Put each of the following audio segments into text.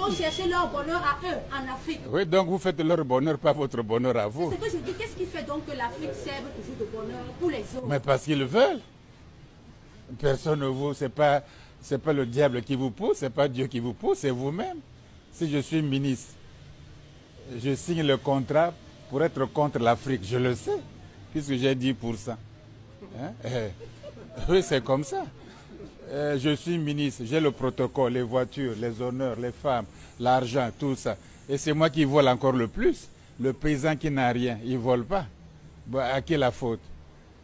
vont chercher leur bonheur à eux, en Afrique. Oui, donc vous faites leur bonheur, pas votre bonheur à vous. C'est ce que je dis. Qu'est-ce qui fait donc que l'Afrique serve toujours de bonheur pour les autres? Mais parce qu'ils veulent. Personne ne vous... C'est pas le diable qui vous pousse, c'est pas Dieu qui vous pousse, c'est vous-même. Si je suis ministre, je signe le contrat pour être contre l'Afrique, je le sais, puisque j'ai 10%. Hein? Oui, c'est comme ça. Je suis ministre, j'ai le protocole, les voitures, les honneurs, les femmes, l'argent, tout ça. Et c'est moi qui vole encore le plus. Le paysan qui n'a rien, il ne vole pas. Bon, à qui la faute?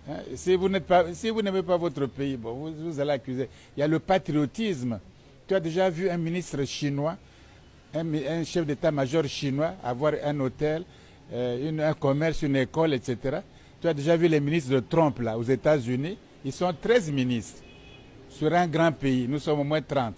Hein? Si vous n'aimez pas votre pays, bon, vous allez accuser. Il y a le patriotisme. Tu as déjà vu un ministre chinois, un chef d'état-major chinois avoir un hôtel, un commerce, une école, etc. Tu as déjà vu les ministres de Trump là, aux États-Unis? Ils sont 13 ministres sur un grand pays. Nous sommes au moins 30.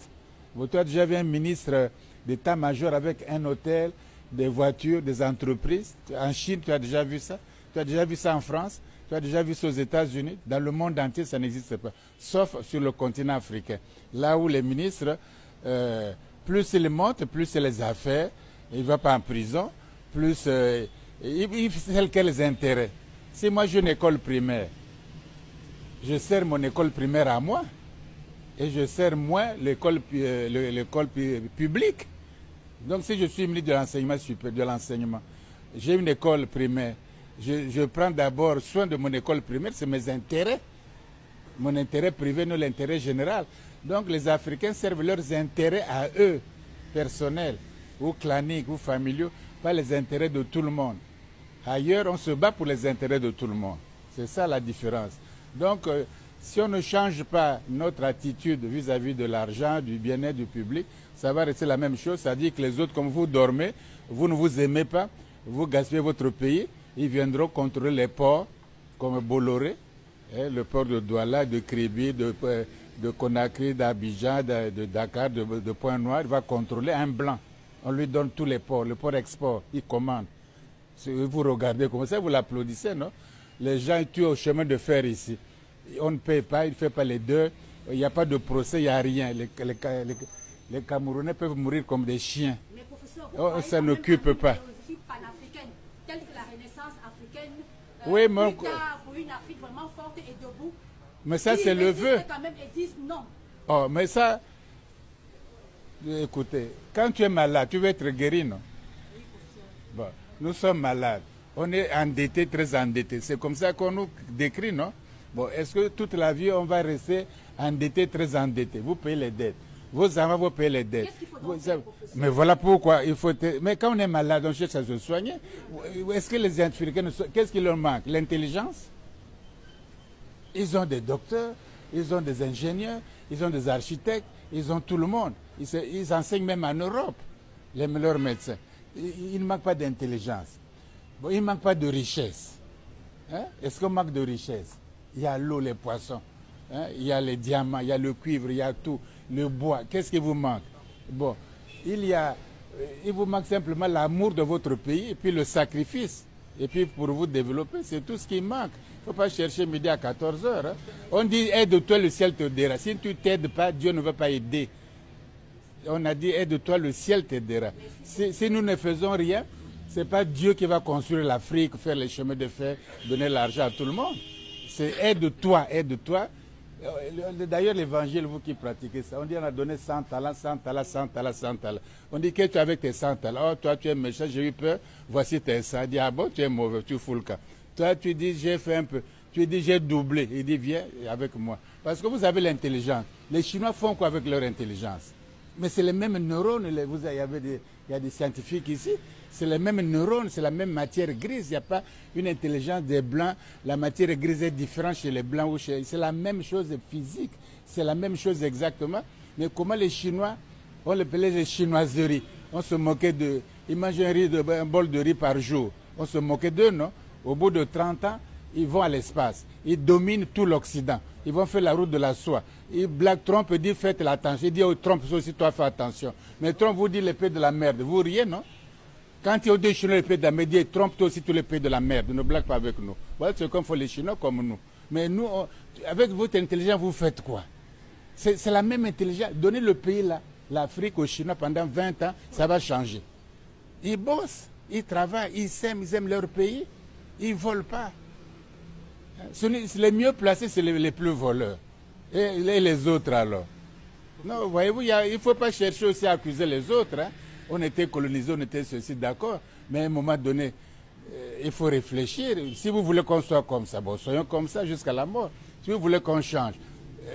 Bon, tu as déjà vu un ministre d'état-major avec un hôtel, des voitures, des entreprises? En Chine, tu as déjà vu ça? Tu as déjà vu ça en France? Tu as déjà vu ça aux États-Unis? Dans le monde entier, ça n'existe pas. Sauf sur le continent africain. Là où les ministres, plus ils montent, plus c'est les affaires. Il ne va pas en prison. Plus c'est quels intérêts? Si moi j'ai une école primaire, je sers mon école primaire à moi. Et je sers moins l'école publique. Donc si je suis ministre de l'enseignement supérieur, de l'enseignement, j'ai une école primaire, je prends d'abord soin de mon école primaire, c'est mes intérêts. Mon intérêt privé, non l'intérêt général. Donc les Africains servent leurs intérêts à eux, personnels, ou claniques, ou familiaux, pas les intérêts de tout le monde. Ailleurs, on se bat pour les intérêts de tout le monde. C'est ça la différence. Donc, si on ne change pas notre attitude vis-à-vis de l'argent, du bien-être du public, ça va rester la même chose. C'est-à-dire que les autres, comme vous dormez, vous ne vous aimez pas, vous gaspillez votre pays, ils viendront contrôler les ports comme Bolloré, le port de Douala, de Kribi, de Conakry, d'Abidjan, de Dakar, de Pointe-Noire. Il va contrôler un blanc. On lui donne tous les ports, le port export, il commande. Si vous regardez comme ça, vous l'applaudissez, non? Les gens tuent au chemin de fer ici. On ne paye pas, il ne fait pas les deux. Il n'y a pas de procès, il n'y a rien. Les Camerounais peuvent mourir comme des chiens. Mais professeur, ça n'occupe pas. Panafricaine, telle que la Renaissance africaine, oui, mais pour une Afrique vraiment forte et debout. Mais ça, c'est le vœu. Quand même, ils disent non. Oh, mais ça, écoutez, quand tu es malade, tu veux être guéri, non? Bon, nous sommes malades. On est endettés, très endettés. C'est comme ça qu'on nous décrit, non? Bon, est-ce que toute la vie, on va rester endettés, très endettés? Vous payez les dettes. Vos enfants, vous payez les dettes. Qu'est-ce qu'il faut donc faire, professeur? Mais voilà pourquoi il faut... Mais quand on est malade, on cherche à se soigner. Est-ce que les Africains... Qu'est-ce qui leur manque? L'intelligence? Ils ont des docteurs, ils ont des ingénieurs, ils ont des architectes, ils ont tout le monde. Ils enseignent même en Europe, les meilleurs médecins. Il ne manque pas d'intelligence. Bon, il ne manque pas de richesse. Hein? Est-ce qu'on manque de richesse? Il y a l'eau, les poissons, hein? Il y a les diamants, il y a le cuivre, il y a tout, le bois. Qu'est-ce qui vous manque? Bon, il vous manque simplement l'amour de votre pays et puis le sacrifice. Et puis pour vous développer, c'est tout ce qui manque. Il ne faut pas chercher midi à 14 heures. Hein? On dit aide-toi, le ciel t'aidera. Si tu ne t'aides pas, Dieu ne va pas aider. On a dit aide-toi, le ciel t'aidera. Si nous ne faisons rien, ce n'est pas Dieu qui va construire l'Afrique, faire les chemins de fer, donner l'argent à tout le monde. C'est aide-toi, aide-toi. D'ailleurs, l'évangile, vous qui pratiquez ça, on dit on a donné 100 talents, 100 talents, 100 talents, 100 talents. On dit que tu es avec tes 100 talents. Oh, toi, tu es méchant, j'ai eu peur. Voici tes 100. Il dit, ah bon, tu es mauvais, tu fous le cas. Toi, tu dis, j'ai fait un peu. Tu dis, j'ai doublé. Il dit, viens avec moi. Parce que vous avez l'intelligence. Les Chinois font quoi avec leur intelligence? Mais c'est les mêmes neurones. Il y a des scientifiques ici. C'est les mêmes neurones, c'est la même matière grise. Il n'y a pas une intelligence des Blancs. La matière grise est différente chez les Blancs ou chez... C'est la même chose physique. C'est la même chose exactement. Mais comment les Chinois, on les appelait les chinoiseries. On se moquait d'eux. Ils mangeaient un bol de riz par jour. On se moquait d'eux, non? Au bout de 30 ans, ils vont à l'espace. Ils dominent tout l'Occident. Ils vont faire la route de la soie. Black Trump dit faites attention. Il dit oh, Trump, aussi toi fais attention. Mais Trump vous dit les pays de la merde. Vous riez, non? Quand il y a des Chinois les pays de la merde, il dit Trump toi aussi tous les pays de la merde. Ne blague pas avec nous. Voilà, c'est comme font les Chinois comme nous. Mais nous, avec votre intelligence, vous faites quoi? C'est la même intelligence. Donnez le pays là. l'Afrique aux Chinois pendant 20 ans, ça va changer. Ils bossent, ils travaillent, ils aiment leur pays, ils ne volent pas. Les mieux placés, c'est les plus voleurs. Et les autres alors. Non, voyez-vous, il ne faut pas chercher aussi à accuser les autres. Hein. On était colonisés, on était ceci, d'accord. Mais à un moment donné, il faut réfléchir. Si vous voulez qu'on soit comme ça, bon, soyons comme ça jusqu'à la mort. Si vous voulez qu'on change,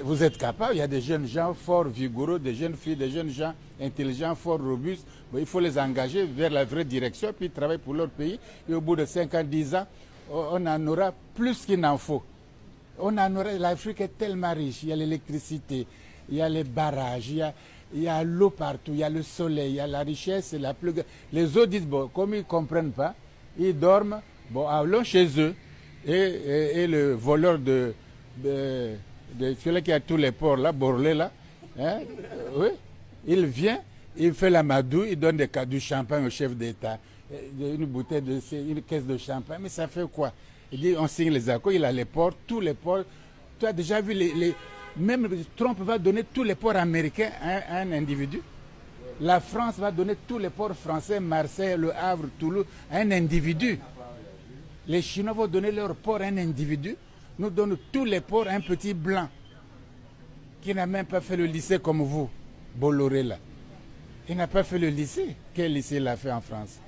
vous êtes capable. Il y a des jeunes gens forts, vigoureux, des jeunes filles, des jeunes gens intelligents, forts, robustes. Bon, il faut les engager vers la vraie direction, puis travailler pour leur pays. Et au bout de 5 ans, 10 ans, on en aura plus qu'il n'en faut. L'Afrique est tellement riche. Il y a l'électricité, il y a les barrages, il y a l'eau partout, il y a le soleil, il y a la richesse. Les autres disent, bon, comme ils ne comprennent pas, ils dorment, bon, allons chez eux. Et le voleur de celui qui a tous les ports là, Borlé là, hein, oui, il vient, il fait la madouille, il donne du champagne au chef d'État, une bouteille une caisse de champagne, mais ça fait quoi? Il dit on signe les accords, il a les ports, tous les ports. Tu as déjà vu même Trump va donner tous les ports américains à un individu. La France va donner tous les ports français, Marseille, Le Havre, Toulouse, à un individu. Les Chinois vont donner leurs ports à un individu. Nous donnons tous les ports à un petit blanc qui n'a même pas fait le lycée comme vous, Bolloré là. Il n'a pas fait le lycée. Quel lycée il a fait en France?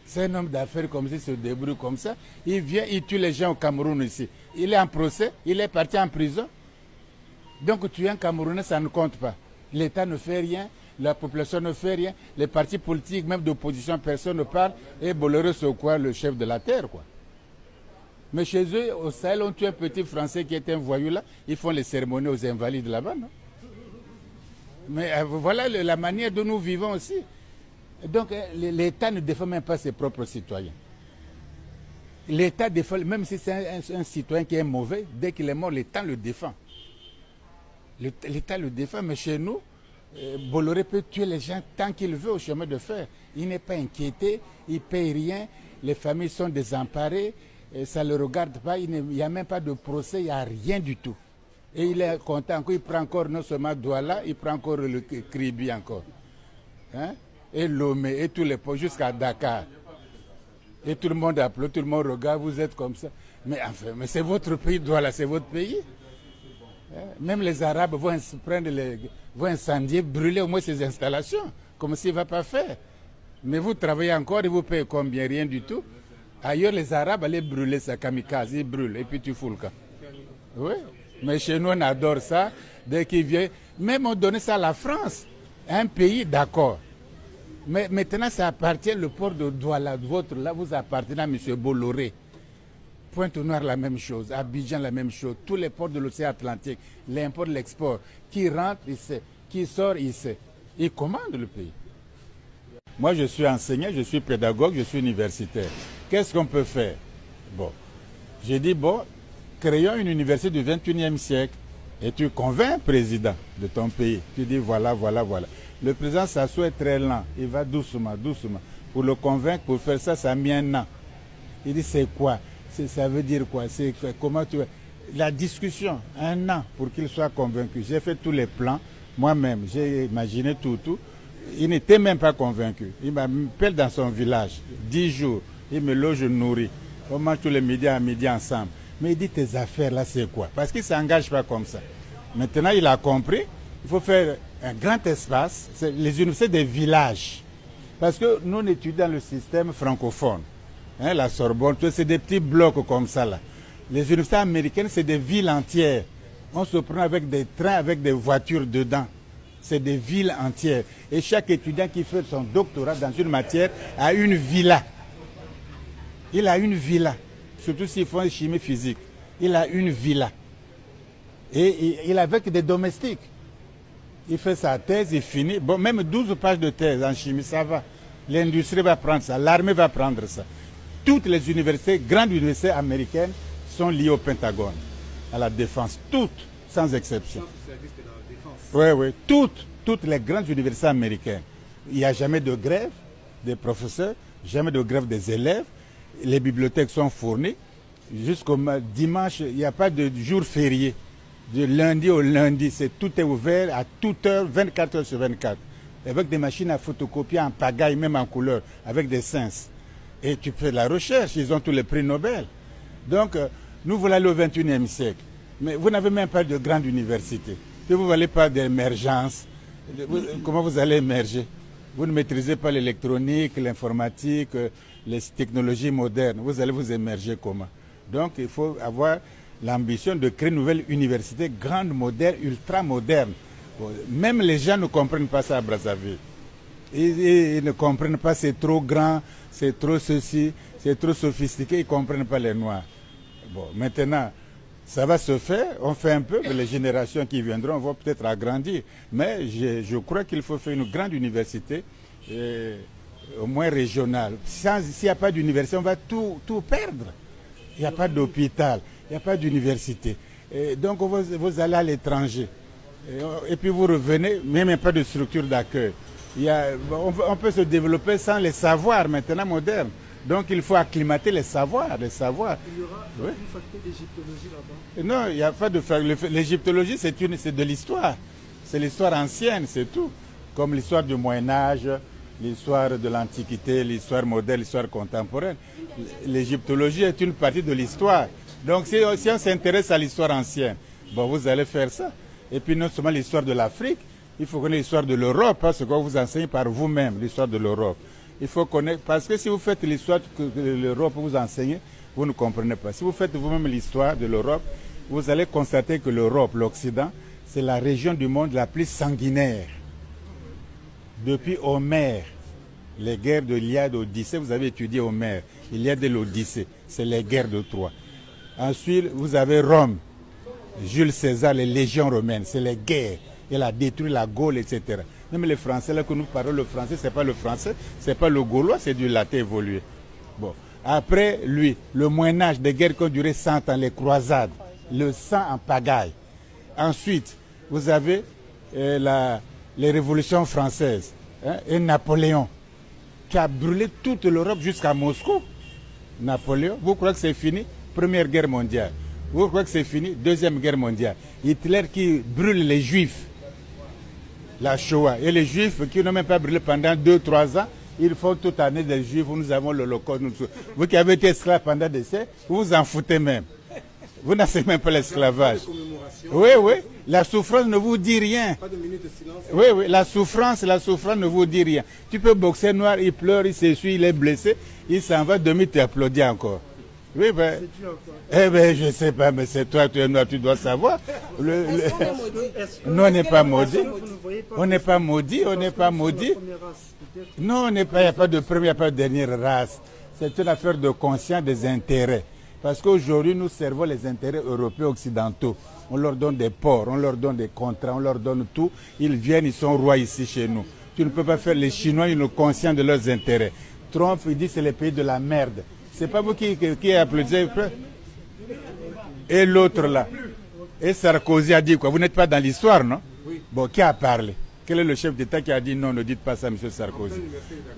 C'est un homme d'affaires comme ça, il se débrouille comme ça. Il vient, il tue les gens au Cameroun ici. Il est en procès, il est parti en prison. Donc tuer un Camerounais, ça ne compte pas. L'État ne fait rien, la population ne fait rien, les partis politiques, même d'opposition, personne ne parle. Et Bolloré, c'est quoi, le chef de la terre, quoi. Mais chez eux, au Sahel, on tue un petit Français qui est un voyou là. Ils font les cérémonies aux invalides là-bas, non? Mais voilà la manière dont nous vivons aussi. Donc l'État ne défend même pas ses propres citoyens. L'État défend, même si c'est un citoyen qui est mauvais, dès qu'il est mort, l'État le défend. L'État le défend, mais chez nous, Bolloré peut tuer les gens tant qu'il veut au chemin de fer. Il n'est pas inquiété, il ne paye rien, les familles sont désemparées, ça ne le regarde pas, il n'y a même pas de procès, il n'y a rien du tout. Et il est content, il prend encore non seulement Douala, il prend encore le Kribi encore. Hein? Et Lomé, et tous les points, jusqu'à Dakar. Et tout le monde applaudit, tout le monde regarde, vous êtes comme ça. Mais enfin, mais c'est votre pays, Douala, c'est votre pays. Hein? Même les Arabes vont incendier, brûler au moins ces installations, comme s'il ne va pas faire. Mais vous travaillez encore et vous payez combien? Rien du tout. Ailleurs, les Arabes allaient brûler ça, kamikaze, ils brûlent, et puis tu fous le camp. Oui, mais chez nous, on adore ça. Dès qu'ils viennent, même on donnait ça à la France, un pays, d'accord. Mais maintenant, ça appartient, le port de Douala, votre, là, vous appartenez à M. Bolloré. Pointe-Noire, la même chose. Abidjan, la même chose. Tous les ports de l'océan Atlantique, l'import, l'export. Qui rentre, il sait. Qui sort, il sait. Il commande le pays. Moi, je suis enseignant, je suis pédagogue, je suis universitaire. Qu'est-ce qu'on peut faire? Bon, j'ai dit, bon, créons une université du 21e siècle. Et tu convaincs un président de ton pays. Tu dis, voilà, voilà, voilà. Le président s'assoit très lent. Il va doucement, doucement. Pour le convaincre, pour faire ça, ça a mis un an. Il dit, c'est quoi? Ça veut dire quoi? C'est comment tu... La discussion, un an pour qu'il soit convaincu. J'ai fait tous les plans, moi-même. J'ai imaginé tout. Il n'était même pas convaincu. Il m'appelle dans son village, 10 jours. Il me loge, je nourris. On mange tous les midis à midi ensemble. Mais il dit, tes affaires là, c'est quoi? Parce qu'il ne s'engage pas comme ça. Maintenant, il a compris. Il faut faire un grand espace. C'est les universités des villages. Parce que nous, on étudie dans le système francophone. Hein, la Sorbonne, c'est des petits blocs comme ça là. Les universités américaines, c'est des villes entières. On se prend avec des trains, avec des voitures dedans. C'est des villes entières. Et chaque étudiant qui fait son doctorat dans une matière a une villa. Il a une villa. Surtout s'ils font chimie physique. Il a une villa. Et il est avec des domestiques. Il fait sa thèse, il finit. Bon, même 12 pages de thèse en chimie, ça va. L'industrie va prendre ça, l'armée va prendre ça. Toutes les universités, grandes universités américaines, sont liées au Pentagone, à la défense. Toutes, sans exception. Oui, toutes les grandes universités américaines. Il n'y a jamais de grève des professeurs, jamais de grève des élèves. Les bibliothèques sont fournies. Jusqu'au dimanche, il n'y a pas de jour férié. Du lundi au lundi, tout est ouvert à toute heure, 24 heures sur 24. Avec des machines à photocopier en pagaille, même en couleur, avec des sens. Et tu fais de la recherche, ils ont tous les prix Nobel. Donc, nous voilà au 21e siècle. Mais vous n'avez même pas de grande université. Si vous n'allez pas d'émergence, comment vous allez émerger? Vous ne maîtrisez pas l'électronique, l'informatique, les technologies modernes. Vous allez vous émerger comment? Donc, il faut avoir l'ambition de créer une nouvelle université grande, moderne, ultra moderne. Bon, même les gens ne comprennent pas ça à Brazzaville. Ils ne comprennent pas, c'est trop grand, c'est trop ceci, c'est trop sophistiqué, ils ne comprennent pas les Noirs. Bon, maintenant, ça va se faire, on fait un peu, mais les générations qui viendront vont peut-être agrandir. Mais je crois qu'il faut faire une grande université, au moins régionale. S'il n'y a pas d'université, on va tout perdre. Il n'y a pas d'hôpital, il n'y a pas d'université. Donc vous allez à l'étranger. Et puis vous revenez, même il n'y a pas de structure d'accueil. On peut se développer sans les savoirs maintenant modernes. Donc il faut acclimater les savoirs. Il y aura une faculté d'égyptologie là-bas? Non, il n'y a pas de faculté. L'égyptologie, c'est de l'histoire. C'est l'histoire ancienne, c'est tout. Comme l'histoire du Moyen-Âge, l'histoire de l'Antiquité, l'histoire moderne, l'histoire contemporaine. L'égyptologie est une partie de l'histoire. Donc si on s'intéresse à l'histoire ancienne, bon, vous allez faire ça. Et puis non seulement l'histoire de l'Afrique, il faut connaître l'histoire de l'Europe, parce que vous enseignez par vous-même l'histoire de l'Europe. Il faut connaître, parce que si vous faites l'histoire que l'Europe vous enseigne, vous ne comprenez pas. Si vous faites vous-même l'histoire de l'Europe, vous allez constater que l'Europe, l'Occident, c'est la région du monde la plus sanguinaire. Depuis Homère, les guerres de l'Iliade et l'Odyssée, vous avez étudié Homère, l'Iliade et l'Odyssée, c'est les guerres de Troie. Ensuite, vous avez Rome, Jules César, les légions romaines, c'est les guerres. Il a détruit la Gaule, etc. Même les Français, là que nous parlons, le français, ce n'est pas le français, ce n'est pas le gaulois, c'est du latin évolué. Bon. Après lui, le Moyen-Âge, des guerres qui ont duré 100 ans, les croisades, le sang en pagaille. Ensuite, vous avez les révolutions françaises, et Napoléon, qui a brûlé toute l'Europe jusqu'à Moscou. Napoléon, vous croyez que c'est fini? Première guerre mondiale. Vous croyez que c'est fini? Deuxième guerre mondiale. Hitler qui brûle les Juifs. La Shoah. Et les Juifs qui n'ont même pas brûlé pendant 2-3 ans, ils font toute année des Juifs, nous avons l'Holocauste. Vous qui avez été esclave pendant des siècles, vous vous en foutez même. Vous n'avez même pas l'esclavage. Oui, oui. La souffrance ne vous dit rien. Pas de minute de silence. Oui, oui. La souffrance ne vous dit rien. Tu peux boxer noir, il pleure, il s'essuie, il est blessé, il s'en va, demi t'applaudit encore. Oui, ben. Eh ben, je ne sais pas, mais c'est toi, tu es noir, tu dois savoir. Non, on n'est pas maudit. On n'est pas maudit, on n'est pas maudit. Non, il n'y a pas de première, il n'y a pas de dernière race. C'est une affaire de conscience des intérêts. Parce qu'aujourd'hui, nous servons les intérêts européens occidentaux. On leur donne des ports, on leur donne des contrats, on leur donne tout. Ils viennent, ils sont rois ici chez nous. Tu ne peux pas faire les Chinois, ils sont conscients de leurs intérêts. Trump, il dit que c'est le pays de la merde. C'est pas vous qui applaudissez. Et l'autre là. Et Sarkozy a dit quoi? Vous n'êtes pas dans l'histoire, non? Oui. Bon, qui a parlé? Quel est le chef d'État qui a dit non, ne dites pas ça, M. Sarkozy?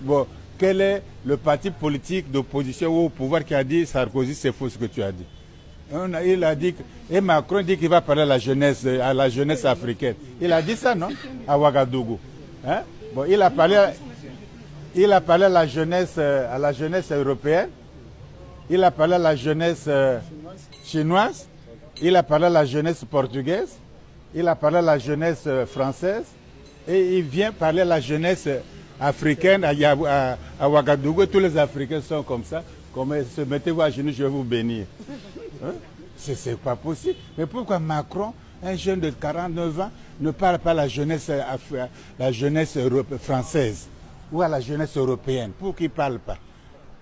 Bon, quel est le parti politique d'opposition ou au pouvoir qui a dit Sarkozy, c'est faux ce que tu as dit? Il a dit, et Macron dit qu'il va parler à la jeunesse africaine. Il a dit ça, non? À Ouagadougou. Hein? Bon, il a parlé à la jeunesse européenne. Il a parlé à la jeunesse chinoise. Il a parlé à la jeunesse portugaise. Il a parlé à la jeunesse française. Et il vient parler à la jeunesse africaine à Ouagadougou. Tous les Africains sont comme ça. Mettez-vous à genoux, je vais vous bénir. Hein? C'est pas possible. Mais pourquoi Macron, un jeune de 49 ans, ne parle pas à la jeunesse française ou à la jeunesse européenne? Pourquoi il ne parle pas?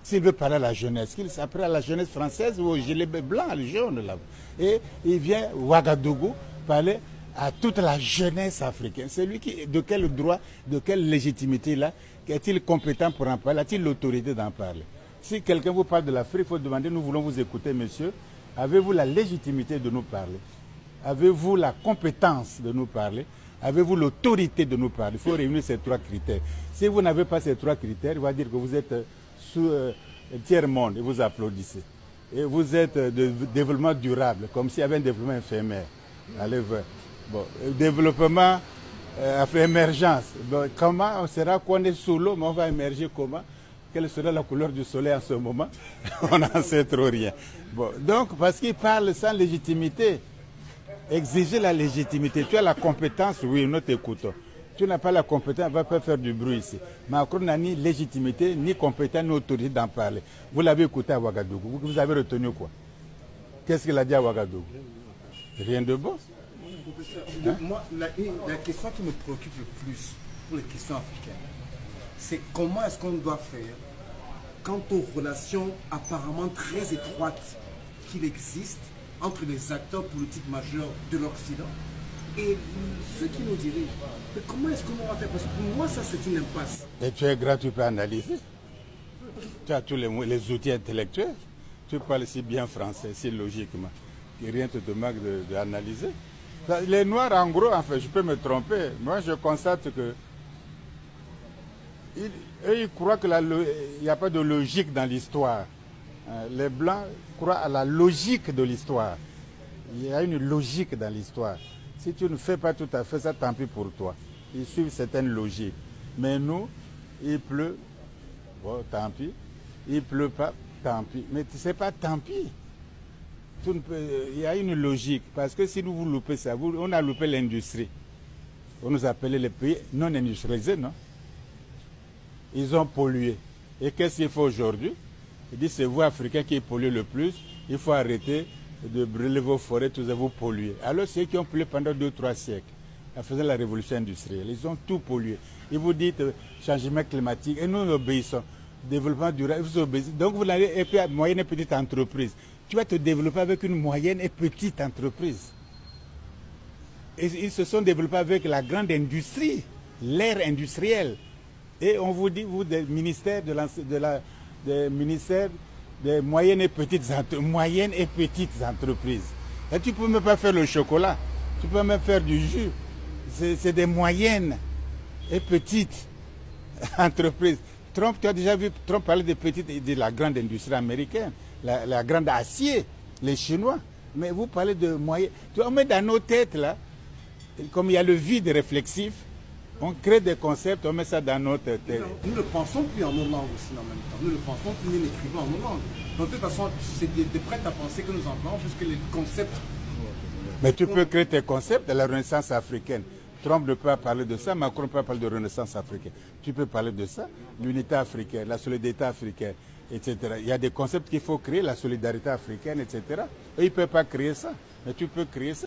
S'il veut parler à la jeunesse, qu'il s'apprête à la jeunesse française ou au gilet blanc, le jaune là. Et il vient Ouagadougou parler à toute la jeunesse africaine. C'est lui qui, de quel droit, de quelle légitimité là, est-il compétent pour en parler? A-t-il l'autorité d'en parler? Si quelqu'un vous parle de l'Afrique, il faut demander, nous voulons vous écouter, monsieur. Avez-vous la légitimité de nous parler? Avez-vous la compétence de nous parler? Avez-vous l'autorité de nous parler? Il faut réunir ces 3 critères. Si vous n'avez pas ces 3 critères, il va dire que vous êtes sous tiers-monde et vous applaudissez. Et vous êtes de développement durable, comme s'il y avait un développement éphémère. Allez vers. Bon, développement, émergence. Bon, comment on sera qu'on est sous l'eau, mais on va émerger comment? Quelle sera la couleur du soleil en ce moment? On n'en sait trop rien. Bon, donc, parce qu'il parle sans légitimité. Exiger la légitimité. Tu as la compétence, oui, nous t'écoutons. Tu n'as pas la compétence, on ne va pas faire du bruit ici. Macron n'a ni légitimité, ni compétence, ni autorité d'en parler. Vous l'avez écouté à Ouagadougou. Vous avez retenu quoi? Qu'est-ce qu'il a dit à Ouagadougou? Rien de bon. Moi, la question qui me préoccupe le plus pour les questions africaines, c'est comment est-ce qu'on doit faire quant aux relations apparemment très étroites qu'il existe entre les acteurs politiques majeurs de l'Occident et ceux qui nous dirigent. Mais comment est-ce qu'on va faire? Parce que pour moi, ça, c'est une impasse. Et tu es grand, tu peux analyser. Tu as tous les outils intellectuels. Tu parles si bien français, si logiquement. Et rien ne te manque d'analyser. Les Noirs, en gros, en fait, je peux me tromper. Moi, je constate que eux, ils croient qu'il n'y a pas de logique dans l'histoire. Les Blancs croient à la logique de l'histoire. Il y a une logique dans l'histoire. Si tu ne fais pas tout à fait ça, tant pis pour toi. Ils suivent certaines logiques. Mais nous, il pleut, bon, tant pis. Il ne pleut pas, tant pis. Mais ce n'est pas tant pis. Il y a une logique. Parce que si vous loupez ça, on a loupé l'industrie. On nous appelait les pays non industrialisés, non? Ils ont pollué. Et qu'est-ce qu'il faut aujourd'hui? Il dit c'est vous, Africains, qui polluez le plus. Il faut arrêter de brûler vos forêts, tous vous polluez. Alors c'est eux qui ont pollué pendant 2-3 siècles, en faisant la révolution industrielle. Ils ont tout pollué. Ils vous disent changement climatique. Et nous, nous obéissons. Développement durable, vous obéissez. Donc vous avez une moyenne et petite entreprise. Tu vas te développer avec une moyenne et petite entreprise. Et ils se sont développés avec la grande industrie, l'ère industrielle. Et on vous dit, vous, des ministères des ministères des moyennes et petites entreprises. Et tu ne peux même pas faire le chocolat. Tu peux même faire du jus. C'est des moyennes et petites entreprises. Trump, tu as déjà vu Trump parler des petites et de la grande industrie américaine, la grande acier, les Chinois. Mais vous parlez de moyennes. On met dans nos têtes, là, comme il y a le vide réflexif, on crée des concepts, on met ça dans notre tête. Nous ne pensons plus en nos langues aussi en même temps. Nous ne pensons plus ni n'écrivons en nos langues. Donc, de toute façon, c'est de prêt à penser que nous employons puisque les concepts. Mais tu peux créer tes concepts de la Renaissance africaine. Trump ne peut pas parler de ça, Macron ne peut pas parler de Renaissance africaine. Tu peux parler de ça, l'unité africaine, la solidarité africaine, etc. Il y a des concepts qu'il faut créer, la solidarité africaine, etc. Et ils ne peuvent pas créer ça, mais tu peux créer ça.